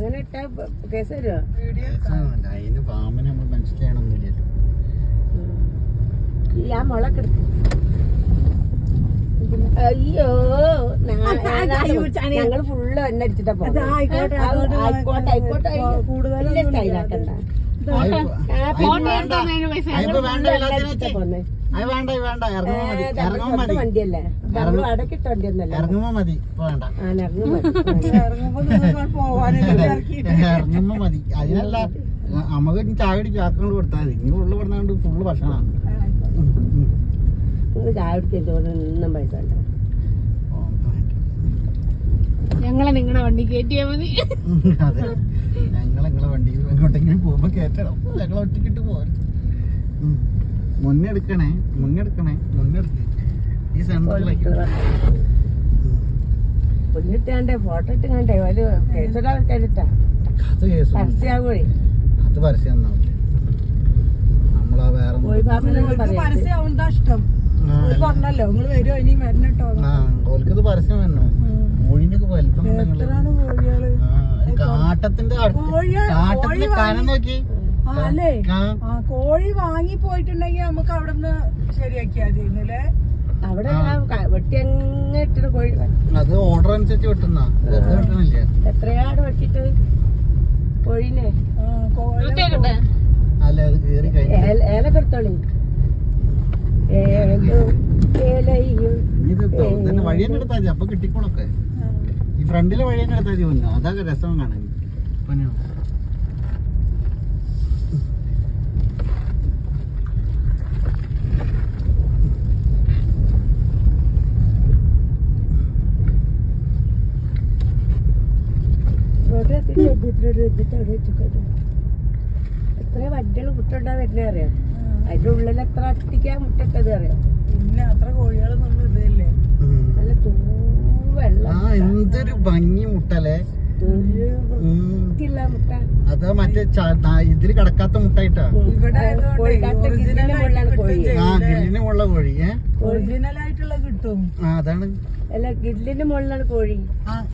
അങ്ങനെ ഇട്ടാ കേസ് വരുമോ? അതിന് പാമ്പിനെ നമ്മൾ മനസ്സിലാണൊന്നുമില്ലല്ലോ. ഈ ആ മുളക്ക് എടുക്കും. അയ്യോ ഞങ്ങള് ഫുള്ള് എണ്ണ അടിച്ചിട്ടാ പോകുന്നത്. ആയിക്കോട്ടെ ആയിക്കോട്ടെ കൂടുതൽ സ്റ്റൈലാക്കണ്ട. വണ്ടിയല്ലേ അടക്കിട്ട വണ്ടിയൊന്നല്ല. ഇറങ്ങുമ്പോ മതി, വേണ്ട ഇറങ്ങുമ്പോ മതി. അതിനല്ല നമുക്ക് ചായ അടിച്ച് ആക്കങ്ങൾ കൊടുത്താൽ മതി. ഇനി ഫുള്ള് പറഞ്ഞുകൊണ്ട് ഫുള്ള് ഭക്ഷണമാണ്. ചായ കുടിക്കാൻ ചോദിന്നും പൈസ ഉണ്ടോ? ഞങ്ങളെ നിങ്ങളുടെ വണ്ടി കയറ്റിയാ മതി. അതെ, ഞങ്ങളെ വണ്ടി എങ്ങോട്ടെങ്കിലും പോകുമ്പോ കേറ്റണം. ഞങ്ങളെ ഒറ്റക്കിട്ട് പോരും. മുന്നെടുക്കണേ. ഈ സെന്ററിലേക്ക് മുന്നിട്ടാണ്ടേ ഫോട്ടോ ഇട്ട് കണ്ടേ ഒരു കേസിട്ടാ അത് കേസ് പരസ്യാവേ. അത് പരസ്യം നമ്മളാ വേറെ പറഞ്ഞല്ലോ നിങ്ങള് വരുമോ ഇനി വരണട്ടോ. ഓൽക്കത് പരസ്യം വരണോ? കോഴിനൊക്കെ വലിപ്പം കാട്ടത്തിന്റെ കനം നോക്കി. അല്ലേ കോഴി വാങ്ങി പോയിട്ടുണ്ടെങ്കിൽ നമുക്ക് അവിടെ നിന്ന് ശരിയാക്കിയാ മതിയല്ലേ. അവിടെ വെട്ടി അങ്ങ് ഇട്ടിട്ട് കോഴി അത് ഓർഡർ അനുസരിച്ച് വെട്ടുന്ന വെട്ടണില്ല. എത്രയാണ് വെട്ടിട്ട് കോഴിനെ? അല്ല അത് കേറി ഏലൊക്കെ എടുത്തോളി. ഇത് വഴി തന്നെ എടുത്താൽ മതി. അപ്പൊ കിട്ടിക്കോളൊക്കെ. ഈ ഫ്രണ്ടിലെ വഴി തന്നെ എടുത്താൽ മതി. അതൊക്കെ രസം കാണാൻ. എത്ര വണ്ടികൾ മുട്ടുണ്ടാ വരുന്നേ അറിയാം. അതിന്റെ ഉള്ളിൽ എത്ര അട്ടിക്കാ മുട്ടിട്ടത് അറിയാം. പിന്നെ അത്ര കോഴികളൊന്നും ഇതല്ലേ. നല്ല വെള്ളം. എന്തൊരു ഭംഗി മുട്ടല്ലേ. മുട്ട അത് മറ്റേ ഇതില് കിടക്കാത്ത മുട്ടായിട്ടാ. ഗില്ലിന് മുള്ള കോഴി. ഒറിജിനൽ ആയിട്ടുള്ള കിട്ടും. അതാണ്. അല്ല ഗില്ലിന് മുകളിലാണ് കോഴി.